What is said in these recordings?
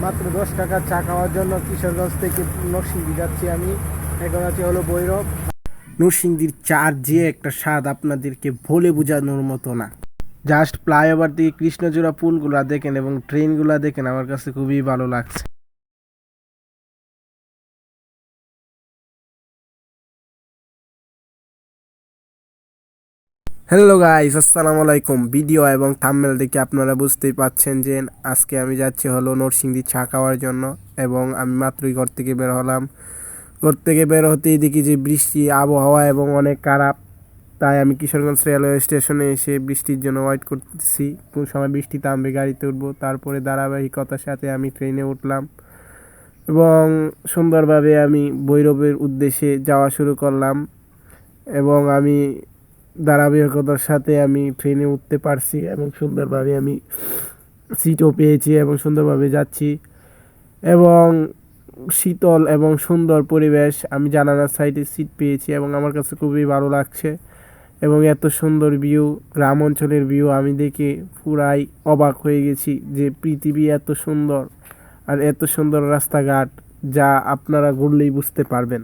মাত্র 10 টাকা চা খাওয়ার জন্য কিশোরগঞ্জ থেকে নরসিংদী যাচ্ছি আমি। এখন আছে হলো ভৈরব। নরসিংদীর চার যে একটা স্বাদ আপনাদেরকে বলে বোঝানোর মতো না। জাস্ট ফ্লাইওভার দিয়ে কৃষ্ণচূড়া পুলগুলা দেখেন এবং ট্রেনগুলা দেখেন, আমার কাছে খুবই ভালো লাগছে। হ্যালো গাইস, আসসালামু আলাইকুম। ভিডিও এবং থাম্বনেল দেখে আপনারা বুঝতেই পাচ্ছেন যে আজকে আমি যাচ্ছি হলো নরসিংদী চা খাওয়ার জন্য। এবং আমি মাত্রই ঘর থেকে বের হলাম। ঘর থেকে বের হতেই দেখি যে বৃষ্টি আবহাওয়া এবং অনেক খারাপ। তাই আমি কিশোরগঞ্জ রেলওয়ে স্টেশনে এসে বৃষ্টির জন্য ওয়েট করতেছি, কোন সময় বৃষ্টি থামবে, গাড়িতে উঠবো। তারপরে ধারাবাহিকতার সাথে আমি ট্রেনে উঠলাম এবং সুন্দরভাবে আমি ভৈরবের উদ্দেশ্যে যাওয়া শুরু করলাম। এবং আমি ধারাবাহিকতার সাথে আমি ট্রেনে উঠতে পারছি এবং সুন্দরভাবে আমি সিটও পেয়েছি এবং সুন্দরভাবে যাচ্ছি। এবং শীতল এবং সুন্দর পরিবেশ, আমি জানালার সাইডে সিট পেয়েছি এবং আমার কাছে খুবই ভালো লাগছে। এবং এত সুন্দর ভিউ, গ্রাম অঞ্চলের ভিউ আমি দেখে পুরাই অবাক হয়ে গেছি যে পৃথিবী এত সুন্দর আর এত সুন্দর রাস্তাঘাট, যা আপনারা ঘুরলেই বুঝতে পারবেন।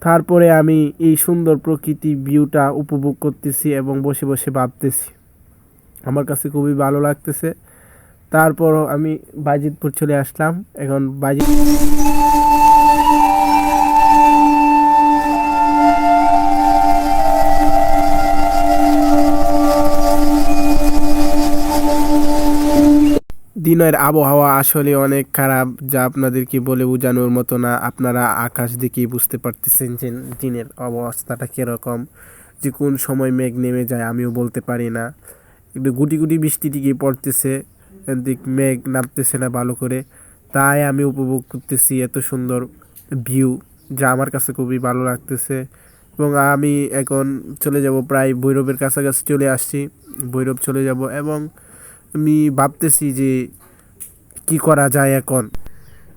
তারপরে আমি এই সুন্দর প্রকৃতি ভিউটা উপভোগ করতেছি এবং বসে বসে ভাবতেছি, আমার কাছে খুবই ভালো লাগতেছে। তারপরও আমি বাজিতপুর চলে আসলাম। এখন দিনের আবহাওয়া আসলে অনেক খারাপ, যা আপনাদেরকে বলে বোঝানোর মতো না। আপনারা আকাশ দেখেই বুঝতে পারতেছেন যে দিনের অবস্থাটা কীরকম, যে কোন সময় মেঘ নেমে যায় আমিও বলতে পারি না। একটু গুটি গুটি বৃষ্টি টিকে পড়তেছে, এদিক মেঘ নামতেছে না ভালো করে। তাই আমি উপভোগ করতেছি এত সুন্দর ভিউ, যা আমার কাছে খুবই ভালো লাগতেছে। এবং আমি এখন চলে যাব, প্রায় ভৈরবের কাছাকাছি চলে আসছি। ভৈরব চলে যাব এবং আমি ভাবতেছি যে কি করা যায় এখন।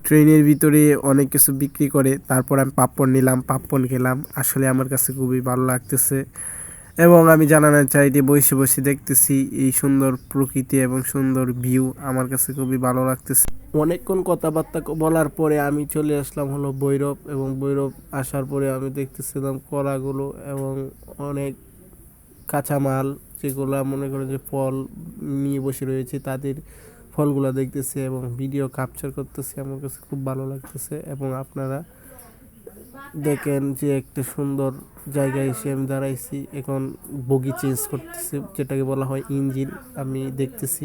ট্রেনের ভিতরে অনেক কিছু বিক্রি করে, তারপর আমি পাপড় নিলাম, পাপড় খেলাম। আসলে আমার কাছে খুবই ভালো লাগতেছে এবং আমি জানাতে চাই যে বসে বসে দেখতেছি এই সুন্দর প্রকৃতি এবং সুন্দর ভিউ, আমার কাছে খুবই ভালো লাগতেছে। অনেকক্ষণ কথাবার্তা বলার পরে আমি চলে আসলাম হলো ভৈরব। এবং ভৈরব আসার পরে আমি দেখতেছিলাম কলাগুলো এবং অনেক কাঁচামাল, যেগুলো মনে করে যে ফল নিয়ে বসে রয়েছে, তাদের ফলগুলো দেখতেছি এবং ভিডিও ক্যাপচার করতেছি। আমার কাছে খুব ভালো লাগতেছে। এবং আপনারা দেখেন যে একটা সুন্দর জায়গায় এসে আমি দাঁড়াইছি। এখন বগি চেঞ্জ করতেছি, যেটাকে বলা হয় ইঞ্জিন, আমি দেখতেছি।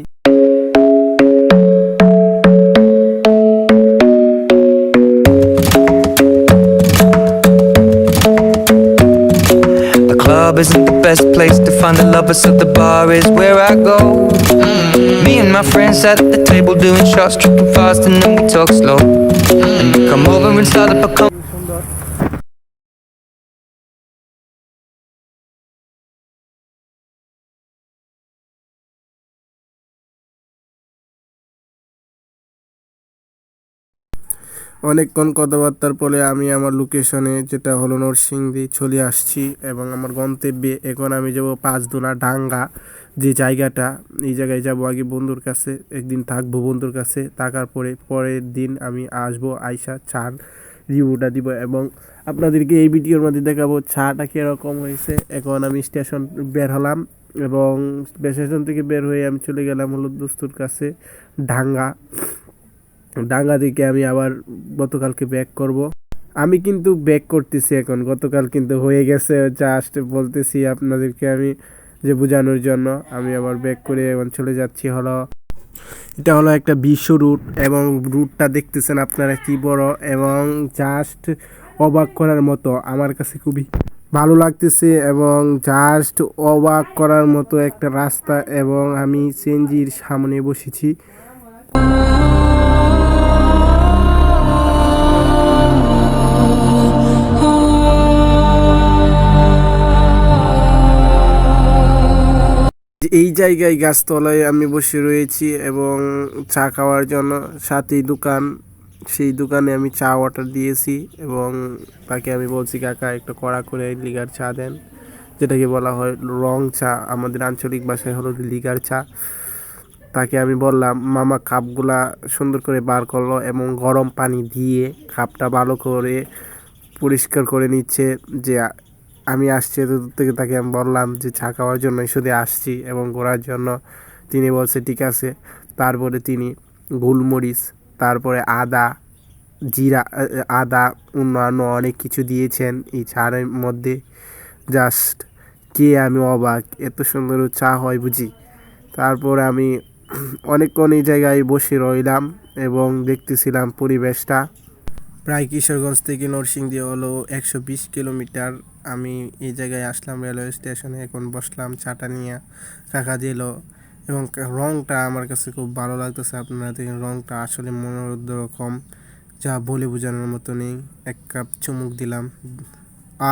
The club isn't the best place to find the lovers, so the bar is where I go. Me and my friends sat at the table doing shots, tripping fast, and then we talk slow. And you come over and start up a সুন্দর। অনেকক্ষণ কথাবার্তার পরে আমি আমার লোকেশনে, যেটা হলো নরসিংদী, চলে আসছি এবং আমার গন্তব্যে। এখন আমি যাব পাঁচদোনা ডাঙ্গা, যে জায়গাটা, এই জায়গায় যাব আগে বন্ধুর কাছে, একদিন থাকবো বন্ধুর কাছে। থাকার পরে পরের দিন আমি আসবো, আইসা চার রিভিউটা দিব এবং আপনাদেরকে এই ভিডিওর মধ্যে দেখাবো চাটা কীরকম হয়েছে। এখন আমি স্টেশন বের হলাম এবং স্টেশন থেকে বের হয়ে আমি চলে গেলাম হলো দোস্তুর কাছে ডাঙ্গা। ডাঙ্গা থেকে আমি আবার গতকালকে ব্যাক করব। আমি কিন্তু ব্যাক করতেছি এখন, গতকাল কিন্তু হয়ে গেছে, জাস্ট বলতেছি আপনাদেরকে আমি যে বোঝানোর জন্য। আমি আবার ব্যাক করে এখন চলে যাচ্ছি হলো, এটা হলো একটা বিশ্ব রুট এবং রুটটা দেখতেছেন আপনারা কি বড় এবং জাস্ট অবাক করার মতো। আমার কাছে খুবই ভালো লাগতেছে এবং জাস্ট অবাক করার মতো একটা রাস্তা। এবং আমি সিএনজির সামনে বসেছি। এই জায়গায় গাছতলায় আমি বসে রয়েছি এবং চা খাওয়ার জন্য, সাথেই দোকান। সেই দোকানে আমি চা অর্ডার দিয়েছি এবং তাকে আমি বলছি, কাকা একটা কড়া করে লিগার চা দেন, যেটাকে বলা হয় রং চা, আমাদের আঞ্চলিক ভাষায় হলো লিগার চা। তাকে আমি বললাম, মামা কাপগুলা সুন্দর করে বার করলো এবং গরম পানি দিয়ে কাপটা ভালো করে পরিষ্কার করে নিচ্ছে। যে আমি আসছি এত দূর থেকে, তাকে আমি বললাম যে চা খাওয়ার জন্য শুধু আসছি এবং ঘোরার জন্য। তিনি বলছে ঠিক আছে। তারপরে তিনি গোলমরিচ, তারপরে আদা, জিরা, আদা, অন্যান্য অনেক কিছু দিয়েছেন এই চার মধ্যে। জাস্ট কে আমি অবাক, এত সুন্দর চা হয় বুঝি। তারপর আমি অনেকক্ষণ এই জায়গায় বসে রইলাম এবং দেখতেছিলাম পরিবেশটা। প্রায় কিশোরগঞ্জ থেকে নরসিংদী হলো 120 কিলোমিটার। আমি এই জায়গায় আসলাম রেলওয়ে স্টেশনে, এখন বসলাম চাটা নিয়ে। কাকা দিল এবং রংটা আমার কাছে খুব ভালো লাগতেছে। আপনারা দেখেন রংটা আসলে মনোরম, যা বলে বোঝানোর মতো নেই। এক কাপ চুমুক দিলাম,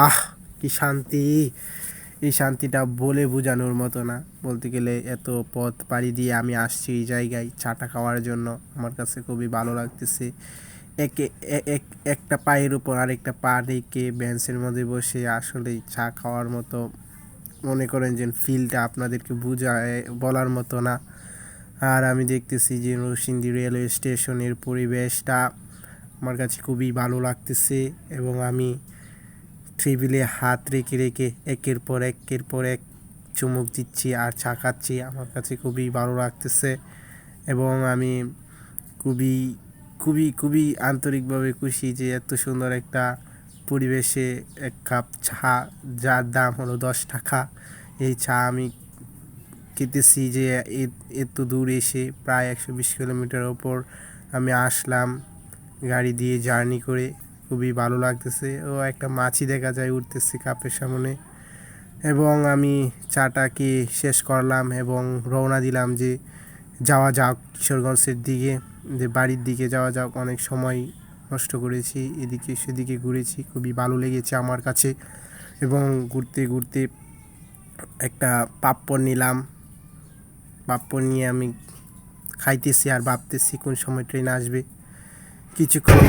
আহ কি শান্তি! এই শান্তিটা বলে বোঝানোর মতো না। বলতে গেলে এত পথ পাড়ি দিয়ে আমি আসছি এই জায়গায় চাটা খাওয়ার জন্য, আমার কাছে খুবই ভালো লাগতেছে। একে একটা পায়ের উপর আরেকটা পা রেখে বেঞ্চের মধ্যে বসে আসলে চা খাওয়ার মতো, মনে করেন যে ফিলটা আপনাদেরকে বোঝায় বলার মতো না। আর আমি দেখতেছি যে নরসিংদী রেলওয়ে স্টেশনের পরিবেশটা আমার কাছে খুবই ভালো লাগতেছে এবং আমি টেবিলে হাত রেখে রেখে একের পর এক চুমুক দিচ্ছি আর চা খাচ্ছি। আমার কাছে খুবই ভালো লাগতেছে এবং আমি খুবই খুবই খুবই আন্তরিকভাবে খুশি যে এত সুন্দর একটা পরিবেশে এক কাপ চা, যার দাম হলো 10 টাকা, এই চা আমি খেতেছি। যে এত দূর এসে প্রায় 120 কিলোমিটার ওপর আমি আসলাম গাড়ি দিয়ে জার্নি করে, খুবই ভালো লাগতেছে। ও একটা মাছি দেখা যায় উঠতেছে কাপের সামনে। এবং আমি চাটাকে শেষ করলাম এবং রওনা দিলাম যে যাওয়া যাক কিশোরগঞ্জের দিকে, যে বাড়ির দিকে যাওয়া যাক। অনেক সময় নষ্ট করেছি, এদিকে সেদিকে ঘুরেছি, খুবই ভালো লেগেছে আমার কাছে। এবং ঘুরতে ঘুরতে একটা পাপ্পড় নিলাম, পাপ্পড় নিয়ে আমি খাইতেছি আর ভাবতেছি কোন সময় ট্রেন আসবে। কিছুক্ষণ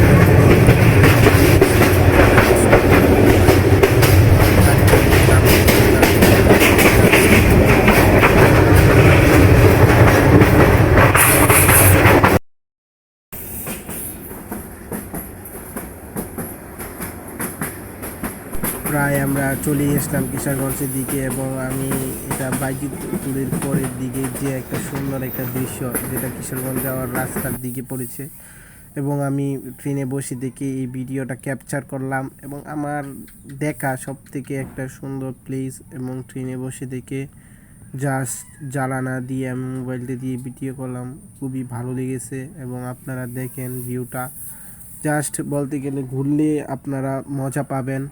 প্রায় আমরা চলে আসলাম কিশোরগঞ্জের দিকে এবং আমি এটা বাইজিতপুরের পরের দিকে যে একটা সুন্দর একটা দৃশ্য, যেটা কিশোরগঞ্জ যাওয়ার রাস্তার দিকে পড়েছে। এবং আমি ট্রেনে বসে দেখে এই ভিডিওটা ক্যাপচার করলাম এবং আমার দেখা সব থেকে একটা সুন্দর প্লেস। এবং ট্রেনে বসে দেখে জাস্ট জ্বালানা দিয়ে আমি মোবাইলটা দিয়ে ভিডিও করলাম, খুবই ভালো লেগেছে। এবং আপনারা দেখেন ভিউটা, জাস্ট বলতে গেলে ঘুরলে আপনারা মজা পাবেন।